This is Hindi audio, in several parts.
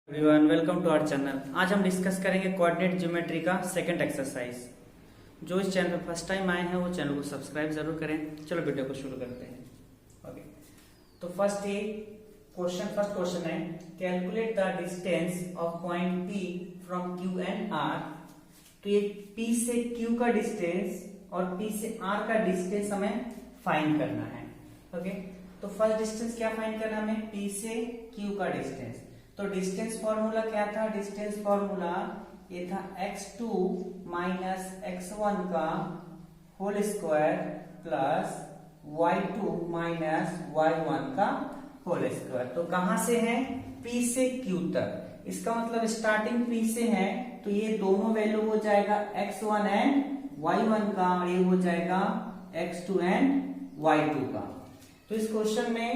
Everyone welcome to our channel. आज हम डिस्कस करेंगे कोऑर्डिनेट ज्योमेट्री का सेकंड एक्सरसाइज। जो इस चैनल पर फर्स्ट टाइम आए हैं वो चैनल को सब्सक्राइब जरूर करें। चलो वीडियो को शुरू करते हैं। ओके, तो फर्स्ट क्वेश्चन है calculate the distance of point P from Q and R। तो ये P से Q का डिस्टेंस और P से R का डिस्टेंस हमें फाइंड करना है। ओके, तो फर्स्ट डिस्टेंस क्या फाइंड करना है हमें? P से Q का डिस्टेंस। तो डिस्टेंस फॉर्मूला क्या था? डिस्टेंस फॉर्मूला ये था x2 माइनस x1 का whole square plus y2 minus y1 का होल स्क्वायर। तो कहां से है? P से Q तक। इसका मतलब स्टार्टिंग P से है तो ये दोनों वैल्यू हो जाएगा x1 एंड y1 का और ये हो जाएगा x2 एंड y2 का। तो इस क्वेश्चन में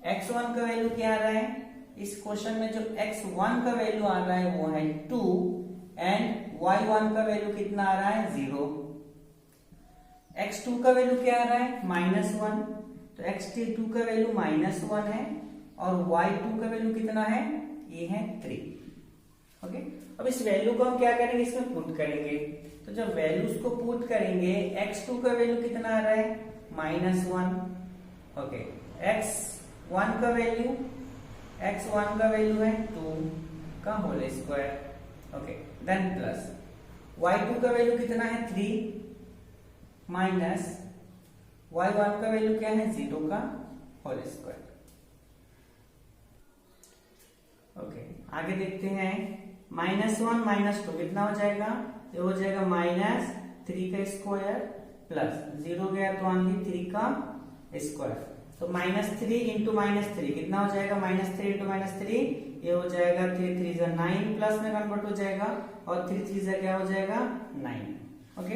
x1 का वैल्यू क्या आ रहा है? इस क्वेश्चन में जो x1 का वैल्यू आ रहा है वो है 2 एंड y1 का वैल्यू कितना आ रहा है? 0। x2 का वैल्यू क्या आ रहा है? -1। तो x2 का वैल्यू -1 है और y2 का वैल्यू कितना है? ये है 3। ओके, अब इस वैल्यू को हम क्या करेंगे? इसमें पुट करेंगे। तो जब वैल्यूज को पुट करेंगे x2 का वैल्यू कितना आ रहा है? -1। ओके, x1 का वैल्यू है 2 का whole square. Okay, then plus y2 का वैल्यू कितना है? 3 माइनस y1 का वैल्यू क्या है? 0 का होल स्क्वायर। ओके, आगे देखते हैं। -1 -2 कितना हो जाएगा? ये हो जाएगा -3 का स्क्वायर प्लस 0 गया तो ओनली 3 का स्क्वायर। तो -3 इंटू -3 कितना हो जाएगा? -3 इंटू -3 ये हो जाएगा 3 3 जा 9 प्लस में कन्वर्ट हो जाएगा और 3 3 जा क्या हो जाएगा? 9। ओके,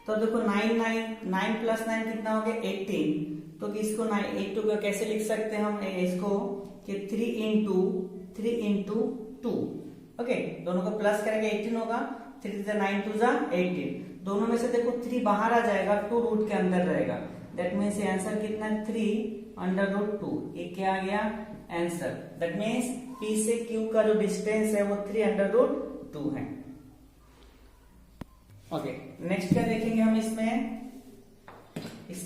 तो देखो 9 प्लस 9 कितना हो गया? 18। तो इसको 8 को कैसे लिख सकते हैं हम इसको कि 3 इंटू 2। ओके, दोनों को प्लस करेंगे 18 होगा। 3 जा 9 2 जा 18। दोनों में से देखो 3 बाहर आ जाएगा, 2 रूट के अंदर रहेगा। दैट मीन्स आंसर कितना है? 3/√2। ये क्या आ गया? आंसर। दैट मीन्स P से Q का जो डिस्टेंस है वो 3/√2 है। ओके, नेक्स्ट क्या देखेंगे हम इसमें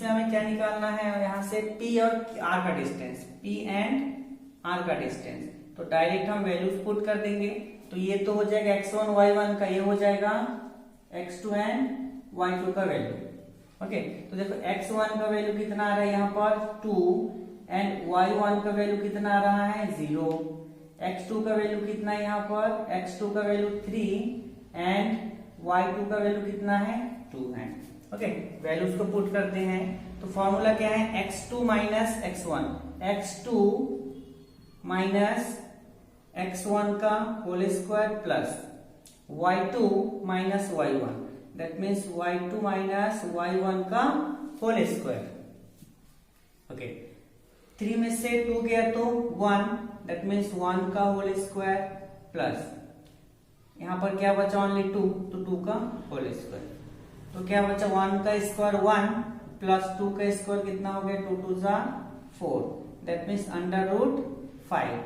हमें क्या निकालना है? यहाँ से P और R का डिस्टेंस, P एंड R का डिस्टेंस। तो डायरेक्ट हम वैल्यूज पुट कर देंगे। तो ये तो हो जाएगा x1 y1 का, ये हो जाएगा x2 एंड y2 का वैल्यू। ओके, तो देखो x1 का वैल्यू कितना आ रहा है यहाँ पर? 2 एंड y1 का वैल्यू कितना आ रहा है? 0। x2 का वैल्यू कितना है यहाँ पर? x2 का वैल्यू 3 एंड y2 का वैल्यू कितना है? 2 है। ओके, वैल्यूज को पुट करते हैं। तो फॉर्मूला क्या है? x2 minus x1, x2 minus x1 का whole square plus y2 minus y1। That means y2 minus y1 का होल स्क्वायर। ओके, 3 में से 2 गया तो 1। दैट मीन्स 1 का होल स्क्वायर प्लस यहां पर क्या बचा? ओनली 2, तो 2 का होल स्क्वायर। तो क्या बचा? 1 का स्क्वायर 1 प्लस 2 का स्क्वायर कितना हो गया? 2 2 जा 4। That means √5।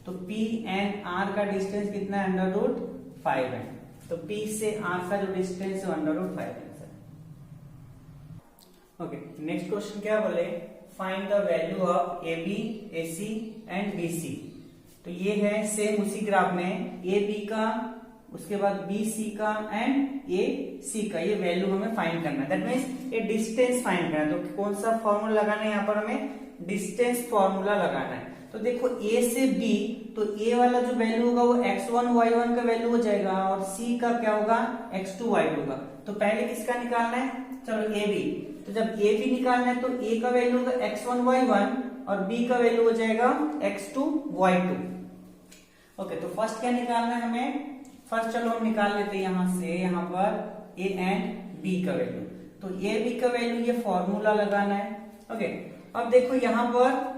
तो P एंड R का डिस्टेंस कितना है? √5 है। तो P से R का जो डिस्टेंस है √5 आंसर। ओके, नेक्स्ट क्वेश्चन क्या बोले? Find the value of AB, AC and BC। तो ये है सेम उसी ग्राफ में AB का, उसके बाद BC का एंड AC का ये वैल्यू हमें फाइंड करना है। दैट मीन्स ये डिस्टेंस फाइंड करना है। तो कौन सा फॉर्मूला लगाना है? यहाँ पर हमें डिस्टेंस फॉर्मूला लगाना है। तो देखो A से B, तो A वाला जो वैल्यू होगा वो x1 y1 का वैल्यू हो जाएगा और C का क्या होगा? x2 y2 का। तो पहले किसका निकालना है? चलो AB। तो जब AB निकालना है तो A का वैल्यू होगा x1 y1 और B का वैल्यू हो जाएगा x2 y2। ओके, तो फर्स्ट क्या निकालना है हमें? फर्स्ट चलो हम निकाल लेते हैं यहां से, यहां पर A एंड B का वैल्यू। तो A B का वैल्यू ये फॉर्मूला लगाना है। ओके, अब देखो यहां पर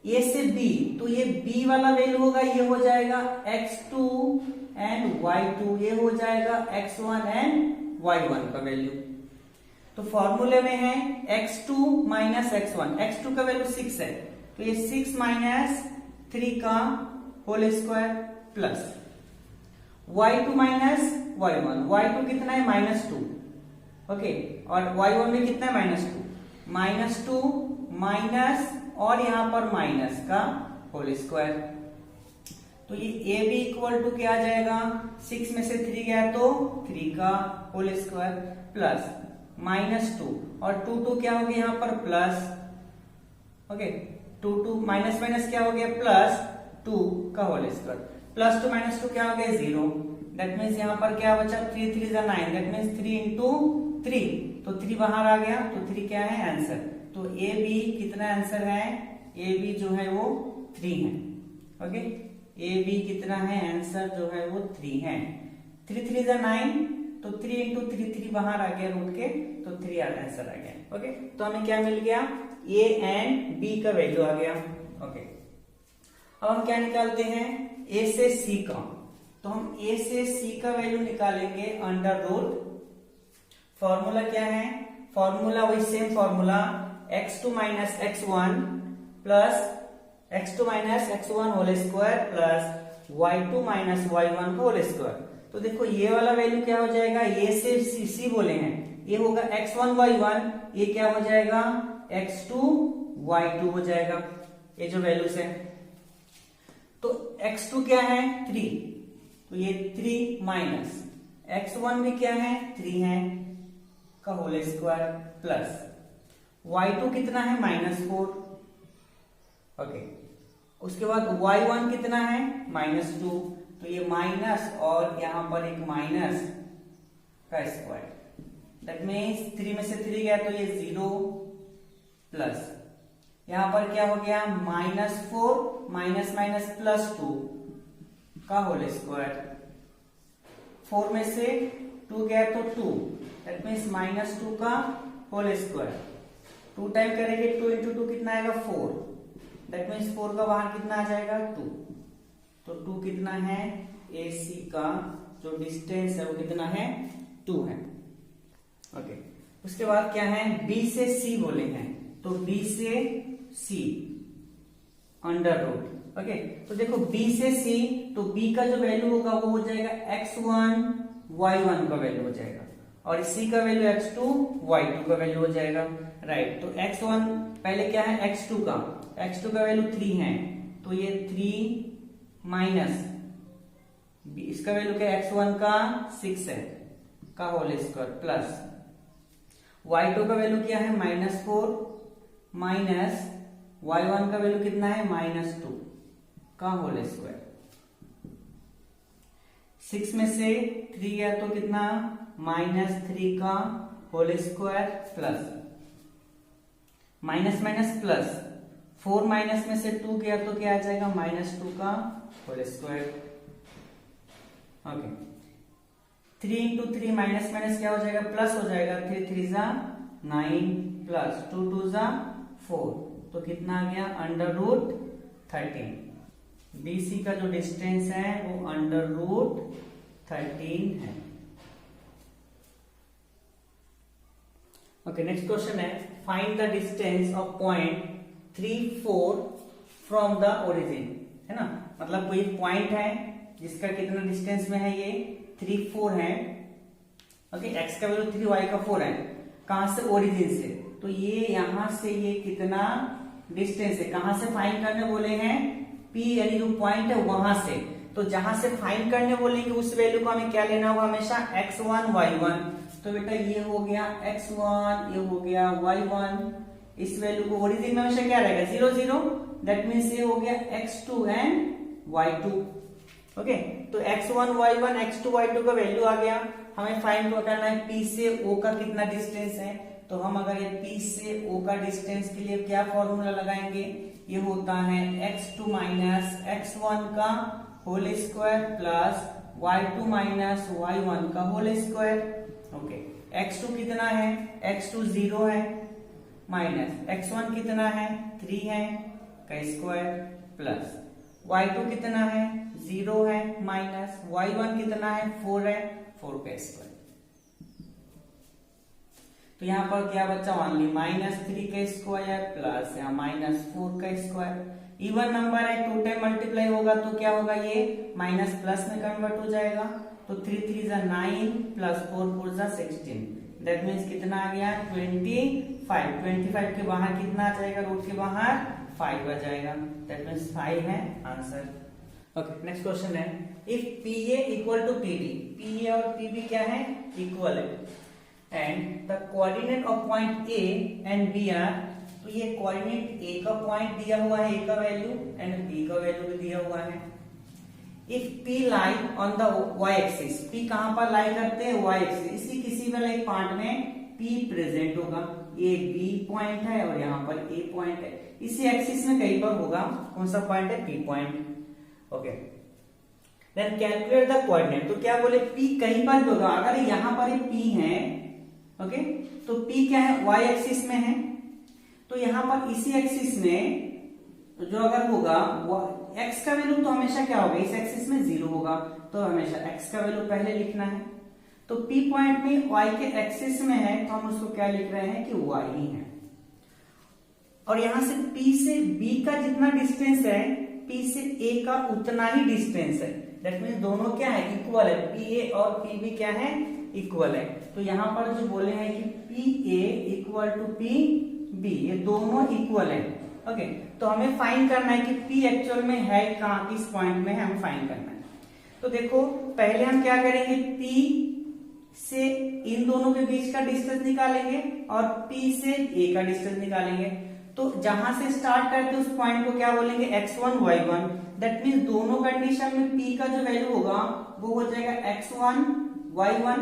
A से B, तो ये B वाला वैल्यू होगा, ये हो जाएगा x2 एंड y2, ये हो जाएगा x1 एंड y1 का वैल्यू। तो फॉर्मूले में है x2 माइनस x1, x2 का वैल्यू 6 है तो ये 6 माइनस 3 का whole square plus y2 minus y1, y2 कितना है -2, ओके, और y1 भी कितना है -2 माइनस और यहां पर माइनस का होल स्क्वायर। तो ये ए बी इक्वल टू क्या आ जाएगा, 6 में से 3 गया तो 3 का होल स्क्वायर प्लस -2 और 2 क्या हो गया यहाँ पर प्लस, ओके, 2 माइनस माइनस क्या हो गया प्लस 2 का होल स्क्वायर, +2 -2 क्या हो गया 0, दैट मीन्स यहाँ पर क्या बचा 3 3 9, दैट मीन्स 3 इंटू 3, तो 3 बाहर आ गया, तो 3 क्या है आंसर। तो ए बी कितना आंसर है, ए बी जो है वो 3 है, ओके, ए बी कितना है आंसर जो है वो 3 है। 3 3 9, तो 3 इंटू 3 3 बाहर आ गया रूट के, तो 3 आंसर आ गया, ओके। तो हमें क्या मिल गया, ए एंड बी का वैल्यू आ गया, ओके। अब हम क्या निकालते हैं, ए से सी का, तो हम ए से सी का वैल्यू निकालेंगे अंडर रूट, फॉर्मूला क्या है, फॉर्मूला वही same formula x2 minus x1 plus x2 minus x1 whole square plus y2 minus y1 whole square. तो देखो ये वाला वैल्यू क्या हो जाएगा, ए से सी बोले हैं, ये होगा x1 y1, ये क्या हो जाएगा x2 y2 हो जाएगा, ये जो वैल्यूज है। तो x2 क्या है 3, तो ये 3 माइनस x1 भी क्या है 3 है का होल स्क्वायर प्लस y2 कितना है -4, ओके, उसके बाद y1 कितना है -2, तो ये माइनस और यहां पर एक माइनस का स्क्वायर, दैट मीन्स 3 में से 3 गया तो ये 0 प्लस यहां पर क्या हो गया -4 माइनस माइनस +2 का होल स्क्वायर, 4 में से 2 गया तो 2, दैट मीन्स -2 का होल स्क्वायर, 2 टाइम करेंगे 2 इंटू 2 कितना आएगा 4, दैट मीन्स 4 का बाहर कितना आ जाएगा 2, तो 2 कितना है ए सी का जो डिस्टेंस है वो कितना है 2 है, ओके। उसके बाद क्या है बी से सी बोले हैं, तो बी से सी अंडर रूट, ओके। तो देखो b से c, तो b का जो वैल्यू होगा वो हो जाएगा x1 y1 का वैल्यू हो जाएगा और c का वैल्यू x2 y2 का वैल्यू हो जाएगा, राइट। तो x1 पहले क्या है x2 का वैल्यू 3 है, तो ये 3 माइनस इसका वैल्यू क्या है x1 का 6 है का होल स्क्वायर प्लस y2 का वैल्यू क्या है -4 माइनस y1 का वैल्यू कितना है -2 का होल स्क्वायर, 6 में से 3 गया तो कितना -3 का whole square plus minus minus plus 4 minus में से 2 गया तो क्या आ जाएगा -2 का whole square, okay. 3 into 3 minus minus क्या हो जाएगा प्लस हो जाएगा, 3 3 जा 9 प्लस 2 2 जा 4, तो कितना आ गया अंडर रूट 13। BC का जो डिस्टेंस है वो अंडर रूट 13 है, ओके। नेक्स्ट क्वेश्चन है find the distance of point 3 4 from the origin, है ना, मतलब कोई पॉइंट है जिसका कितना डिस्टेंस में है, ये 3 4 है, ओके। x का वैल्यू 3 y का 4 है, कहां से ओरिजिन से, तो ये यहां से ये कितना डिस्टेंस है, कहां से फाइंड करने बोले हैं P यानी जो पॉइंट है वहां से, तो जहां से फाइंड करने बोलेंगे उस वैल्यू को हमें क्या लेना होगा हमेशा x1 y1, तो बेटा ये हो गया x1 ये हो गया y1, इस वैल्यू को ओरिजिन में हमेशा क्या रहेगा 0 0, दैट मीन्स ये हो गया x2 एंड y2, ओके। तो x1 y1 x2 y2 का वैल्यू आ गया, हमें फाइंड करना है P से O का कितना डिस्टेंस है, तो हम अगर ये P से O का डिस्टेंस के लिए क्या फॉर्मूला लगाएंगे, ये होता है x2 माइनस x1 का whole square plus y2 minus y1 का होल स्क्वायर, ओके। x2 कितना है x2 0 है माइनस x1 कितना है 3 है का स्क्वायर प्लस y2 कितना है 0 है माइनस y1 कितना है 4 है 4 का स्क्वायर। तो यहाँ पर क्या बच्चा ओनली -3 का स्क्वायर प्लस यहाँ -4 का स्क्वायर, इवन नंबर है, 2 टाइम मल्टीप्लाई होगा तो क्या होगा, ये माइनस प्लस में कन्वर्ट हो जाएगा। तो 3 3 जा 9 प्लस 4 4 जा 16, दैट मीन्स कितना आ गया 25। 25 के बाहर कितना आ जाएगा, रूट के बाहर 5 आ जाएगा, दैट मीन्स 5 है आंसर। ओके, नेक्स्ट क्वेश्चन है, if PA equal to PD, PA और PB क्या है, इक्वल है, and the coordinate of point A and B are, तो ये कोऑर्डिनेट A का पॉइंट दिया हुआ है, A का वैल्यू, एंड B का वैल्यू भी दिया हुआ है। If P lie on the y axis, P कहां पर लाई करते हैं, y एक्सिस, इसी किसी वाले एक पार्ट में P प्रेजेंट होगा, ये B पॉइंट है और यहाँ पर A पॉइंट है, इसी एक्सिस में कहीं पर होगा, कौन सा पॉइंट है, P point. Okay, then calculate the coordinate, तो क्या बोले P कहीं पर भी होगा, अगर यहाँ पर P है, ओके, तो P क्या है, y एक्सिस में है, तो यहाँ पर इसी एक्सिस में जो अगर होगा x का वैल्यू तो हमेशा क्या होगा, इस एक्सिस में 0 होगा, तो हमेशा x का वैल्यू पहले लिखना है। तो P पॉइंट में y के एक्सिस में है, तो हम उसको क्या लिख रहे हैं कि y ही है। और यहां से P से B का जितना डिस्टेंस है, P से A का उतना ही डिस्टेंस है, दैट मीन्स दोनों क्या है, इक्वल है, PA और PB क्या है, इक्वल है। तो यहाँ पर जो बोले हैं कि PA इक्वल टू PB, ये दोनों इक्वल है। ओके, तो हमें फाइंड करना है कि P एक्चुअल में है कहां, किस पॉइंट में है, हमें फाइंड करना है। तो देखो पहले हम क्या करेंगे, P से इन दोनों के बीच का डिस्टेंस निकालेंगे और P से A का डिस्टेंस निकालेंगे। तो जहां से स्टार्ट करते हैं उस पॉइंट को क्या बोलेंगे, x1 y1, दैट मीन्स दोनों कंडीशन में P का जो वैल्यू होगा वो हो जाएगा x1 y1।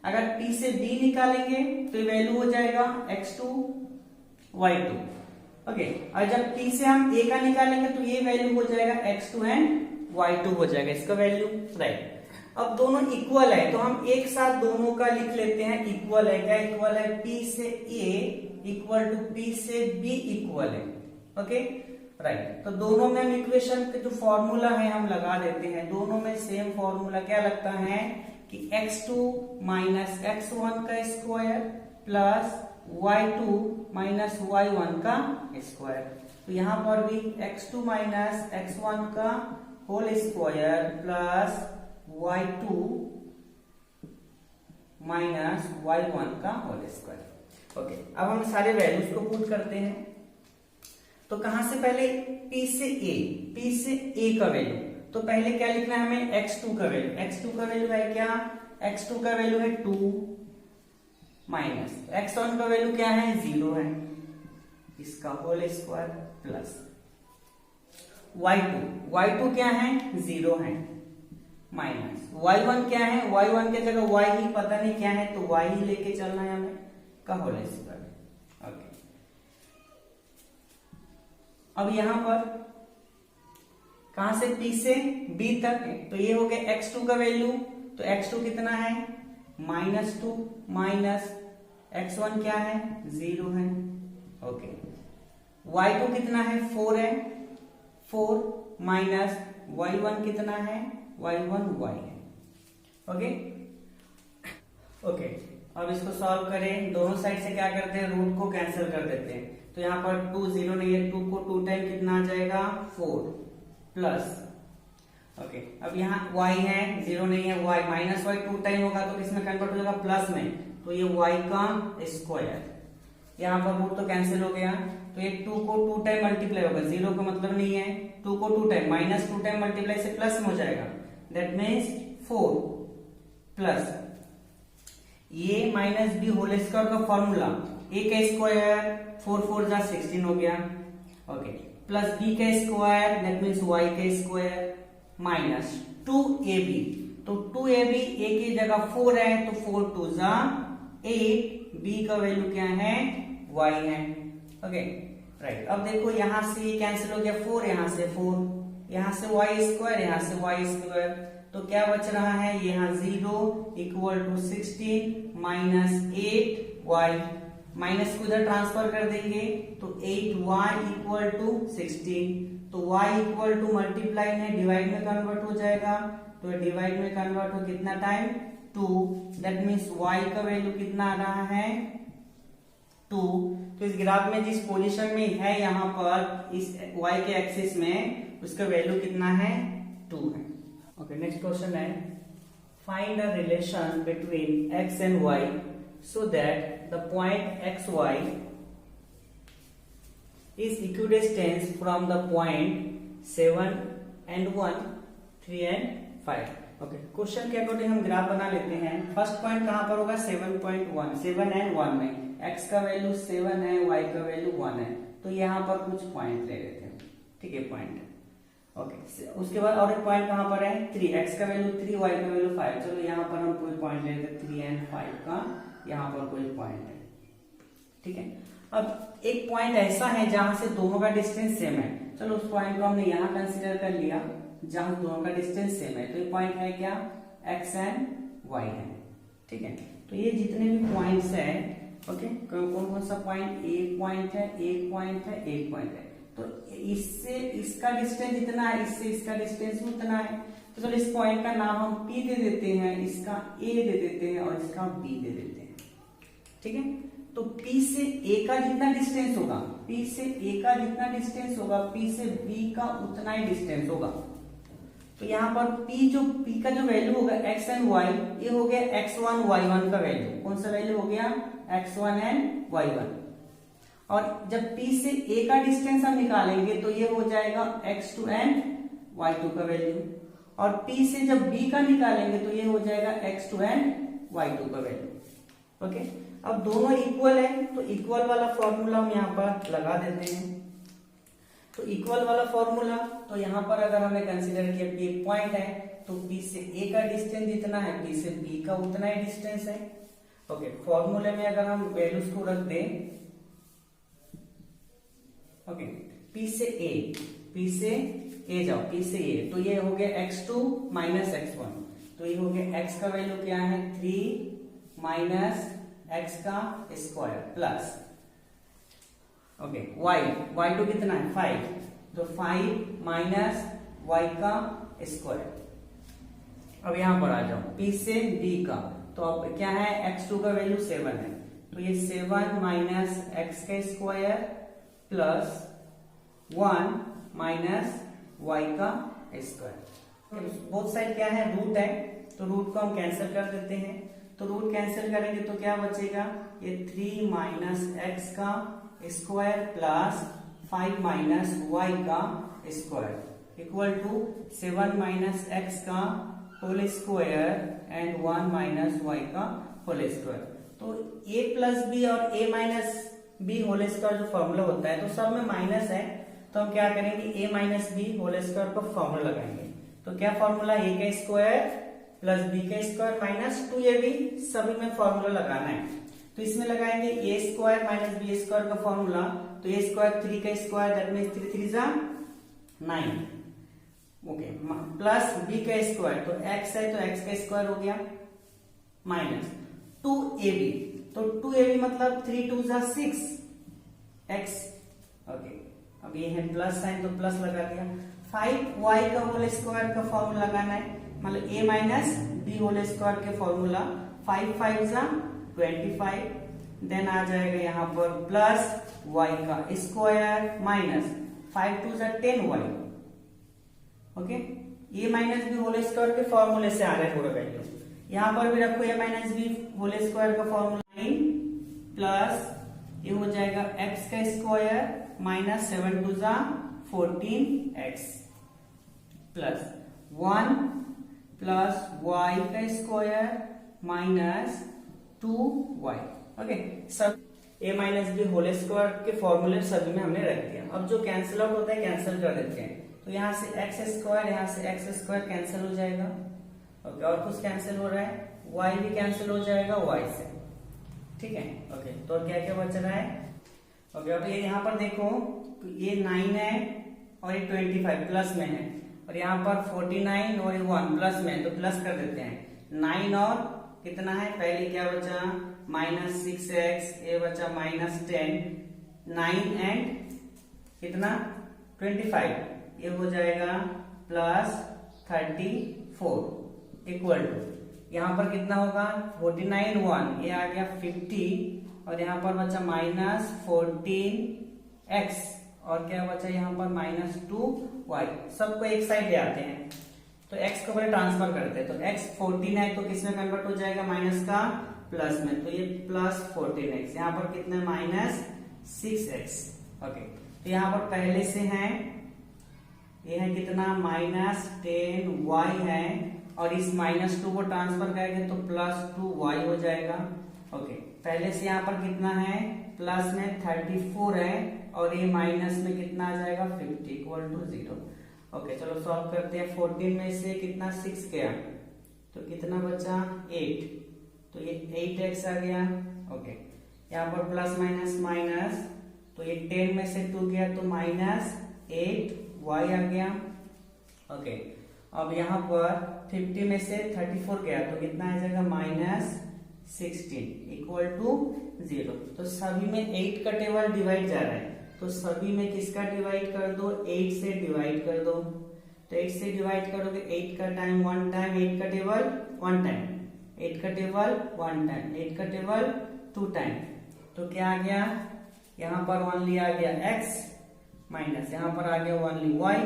अगर P से B निकालेंगे तो वैल्यू हो जाएगा x2 y2। ओके, और जब P से हम A का निकालेंगे तो ये वैल्यू हो जाएगा x2 एंड y2 हो जाएगा इसका वैल्यू, राइट। अब दोनों इक्वल है तो हम एक साथ दोनों का लिख लेते हैं, इक्वल है, क्या इक्वल है, P से A इक्वल टू P से B इक्वल है। ओके, राइट, तो दोनों में हम इक्वेशन का जो फॉर्मूला है हम लगा देते हैं, दोनों में सेम फॉर्मूला क्या लगता है कि x2 माइनस x1 का square plus y2 minus y1 का स्क्वायर। तो यहाँ पर भी x2 माइनस x1 का whole square plus y2 minus y1 का होल स्क्वायर। ओके, अब हम सारे वैल्यूज को पुट करते हैं। तो कहां से पहले, P से A का वैल्यू, तो पहले क्या लिखना है हमें, x2 का वैल्यू, x2 का वैल्यू है क्या, x2 का वैल्यू है 2 माइनस x1 का वैल्यू क्या है, 0 है, इसका होल स्क्वायर प्लस y2 क्या है, 0 है, माइनस y1 क्या है, y1 के जगह y ही पता नहीं क्या है तो y ही लेके चलना है हमें, का होल स्क्वायर। ओके, अब यहां पर कहां से P से B तक है, तो ये हो गया x2 का वैल्यू, तो x2 कितना है, -2 माइनस x1 क्या है, 0 है। ओके, y2 कितना है, 4 है, 4 माइनस y1 कितना है, y1 y है। ओके, ओके, अब इसको सॉल्व करें, दोनों साइड से क्या करते हैं, रूट को कैंसिल कर देते हैं। तो यहाँ पर 2 0 नहीं है, 2 को 2 टाइम कितना आ जाएगा, 4 प्लस, ओके, अब यहाँ y है, 0 नहीं है, y माइनस y 2 टाइम होगा तो किसमें कन्वर्ट हो जाएगा, प्लस में, तो ये y का स्क्वायर, यहाँ पर रूट तो कैंसिल हो गया, तो ये 2 को 2 टाइम मल्टीप्लाई होगा, 0 का मतलब नहीं है, 2 को 2 टाइम माइनस 2 टाइम मल्टीप्लाई से प्लस में हो जाएगा, दैट मीन्स 4 प्लस ये माइनस बी होल स्क्वायर का फॉर्मूला, a का स्क्वायर 4 4 जा 16 हो गया, ओके, प्लस b का स्क्वायर दैट मीन्स y का स्क्वायर माइनस 2ab, तो 2ab a की जगह 4 है तो 4 2 जा 8, b का वैल्यू क्या है, y है। ओके, राइट, अब देखो यहां से ये कैंसिल हो गया, 4 यहां से 4, यहां से y स्क्वायर, यहां से y स्क्वायर, तो क्या बच रहा है, यहाँ 0 equal to 16 minus 8y, minus को इधर ट्रांसफर कर देंगे तो 8y इक्वल टू 16, तो y इक्वल टू मल्टीप्लाई में डिवाइड में कन्वर्ट हो जाएगा, तो डिवाइड में कन्वर्ट हो कितना टाइम, 2, दैट मीन्स y का वैल्यू कितना आ रहा है, 2, तो इस ग्राफ में जिस पोजीशन में है यहाँ पर इस y के एक्सिस में उसका वैल्यू कितना है 2 है। ओके, नेक्स्ट क्वेश्चन है find the relation between x and y so that the point xy is equidistant from the point 7 and 1, 3 and 5। Okay, question के अकॉर्डिंग हम ग्राफ बना लेते हैं। फर्स्ट पॉइंट कहां पर होगा 7.1, 7 एंड 1 में x का वैल्यू 7 है, y का वैल्यू 1 है, तो यहाँ पर कुछ पॉइंट ले लेते हैं। ठीक है, पॉइंट। ओके, उसके बाद और एक पॉइंट कहां पर है 3, x का वैल्यू 3, y का वैल्यू 5। चलो यहाँ पर हम कोई पॉइंट ले लेते हैं 3 एंड 5 का, यहाँ पर कोई पॉइंट है। ठीक है, अब एक पॉइंट ऐसा है जहां से दोनों का डिस्टेंस सेम है। चलो उस पॉइंट को हमने यहाँ कंसीडर कर लिया जहां दोनों का डिस्टेंस सेम है, तो ये पॉइंट है क्या x एंड y है। ठीक है, तो ये जितने भी पॉइंट्स है, ओके, कौन कौन सा पॉइंट, एक पॉइंट है, एक पॉइंट है, एक पॉइंट है, तो इससे इसका डिस्टेंस इतना है, इससे इसका डिस्टेंस उतना है। तो चलो इस पॉइंट का नाम हम P दे देते हैं, इसका A दे देते हैं और इसका B दे देते हैं। ठीक है, तो P से A का जितना डिस्टेंस होगा, P से A का जितना डिस्टेंस होगा, P से B का उतना ही डिस्टेंस होगा। तो यहाँ पर P का जो वैल्यू होगा x एंड y, ये हो गया x1 y1 का वैल्यू। कौन सा वैल्यू हो गया x1 एंड y1। और जब P से A का डिस्टेंस हम निकालेंगे तो ये हो जाएगा x2 एंड y2 का वैल्यू, और P से जब B का निकालेंगे तो ये हो जाएगा x2 एंड y2 का वैल्यू। ओके, अब दोनों इक्वल है तो इक्वल वाला फॉर्मूला हम यहाँ पर लगा देते हैं। तो इक्वल वाला फॉर्मूला, तो यहाँ पर अगर हमने कंसीडर किया P एक पॉइंट है तो P से A का डिस्टेंस जितना है P से B का उतना ही डिस्टेंस है। ओके, फॉर्मूले में अगर हम वैल्यूज को रख दें, ओके, P से A जाओ, P से A, तो ये हो गया x2 माइनस x1, तो ये हो गया x का वैल्यू क्या है 3 माइनस x का स्क्वायर प्लस, ओके, y2 कितना है 5, तो 5 माइनस y का स्क्वायर। अब यहां पर आ जाओ P से B का, तो अब क्या है x2 का वैल्यू 7 है, तो ये 7 माइनस x का स्क्वायर प्लस 1 माइनस y का स्क्वायर। बोथ साइड क्या है रूट है, तो रूट को हम कैंसिल कर देते हैं। तो रूट कैंसिल करेंगे तो क्या बचेगा, ये 3 माइनस x का स्क्वायर प्लस 5 माइनस y का square equal to 7 minus x का whole square and 1 minus y का होल स्क्वायर। तो a प्लस बी और a minus b whole square जो फॉर्मूला होता है, तो सब में माइनस है, तो हम क्या करेंगे a minus b whole square का फॉर्मूला लगाएंगे। तो क्या फॉर्मूला, a का स्क्वायर प्लस b का स्क्वायर माइनस 2ab, सभी में फॉर्मूला लगाना है। तो इसमें लगाएंगे a square minus b square का फॉर्मूला, तो a स्क्वायर 3 का स्क्वायर दैट मींस 3 3 जा 9, ओके, प्लस b का स्क्वायर, तो x है तो x का स्क्वायर हो गया माइनस 2ab, तो 2ab मतलब 3 2 जा 6 x, ओके, अब ये है प्लस साइन तो प्लस लगा दिया। 5y का होल स्क्वायर का फॉर्मूला लगाना है, मतलब a minus b whole square के फॉर्मूला, 5 5 जा 25, देन आ जाएगा यहाँ पर प्लस y का स्क्वायर माइनस 5 2 जा 10y, okay, a minus b whole square के फॉर्मूले से आ रहा है पूरा वैल्यू। यहाँ पर भी रखो a minus b whole square का फॉर्मूला 9 प्लस ये हो जाएगा x का स्क्वायर माइनस 7 2 जा 14x प्लस 1 प्लस y का स्क्वायर माइनस 2y, ओके, सब a minus b whole square के फॉर्मूले सभी में हमने रख दिया। अब जो कैंसिल आउट होता है कैंसिल कर देते हैं, तो यहाँ से एक्स स्क्वायर, यहाँ से एक्स स्क्वायर कैंसिल हो जाएगा, ओके, और कुछ कैंसिल हो रहा है, y भी कैंसिल हो जाएगा y से, ठीक है, ओके, तो क्या क्या बच रहा है, ओके, अब ये यहाँ पर देखो तो ये 9 है और ये 25 प्लस में है, और यहाँ पर 49 और ये 1 प्लस में है, तो प्लस कर देते हैं। 9 और कितना है, पहले क्या बचा माइनस 6x, ये बचा माइनस 10, 9 एंड कितना 25, ये हो जाएगा प्लस 34 इक्वल टू यहाँ पर कितना होगा 49 1, ये आ गया 50 और यहाँ पर बचा -14x और क्या बचा यहाँ पर -2y। सबको एक साइड ले आते हैं तो x को पहले ट्रांसफर करते हैं। तो x 14 है तो किसमें कन्वर्ट हो जाएगा, माइनस का प्लस में, तो ये +14x। यहाँ पर कितना -6x। ओके, तो यहाँ पर पहले से है ये है कितना -10y है और इस -2 को ट्रांसफर करेंगे तो +2y हो जाएगा। ओके, पहले से यहाँ पर कितना है, प्लस में 34 है और ये माइनस में कितना आ जाएगा 50 = 0। ओके, चलो सॉल्व करते हैं। 14 में से कितना 6 गया तो कितना बचा 8, तो ये 8x आ गया। ओके, यहाँ पर प्लस माइनस माइनस, तो ये 10 में से 2 गया तो -8y आ गया। ओके, अब यहाँ पर 50 में से 34 गया तो कितना आ जाएगा -16 = 0। तो सभी में 8 का टेबल डिवाइड जा रहा है तो सभी में किसका डिवाइड कर दो, 8 से डिवाइड कर दो। तो 8 से डिवाइड करोगे 8 का टाइम 1 टाइम, 8 का टेबल 1 टाइम, 8 का टेबल 1 टाइम, 8 का टेबल 2 टाइम। तो क्या आ गया, यहाँ पर ओनली आ गया x माइनस, यहाँ पर आ गया ओनली y,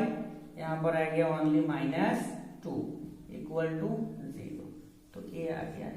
यहाँ पर आ गया ओनली -2 = 0। तो ये आ गया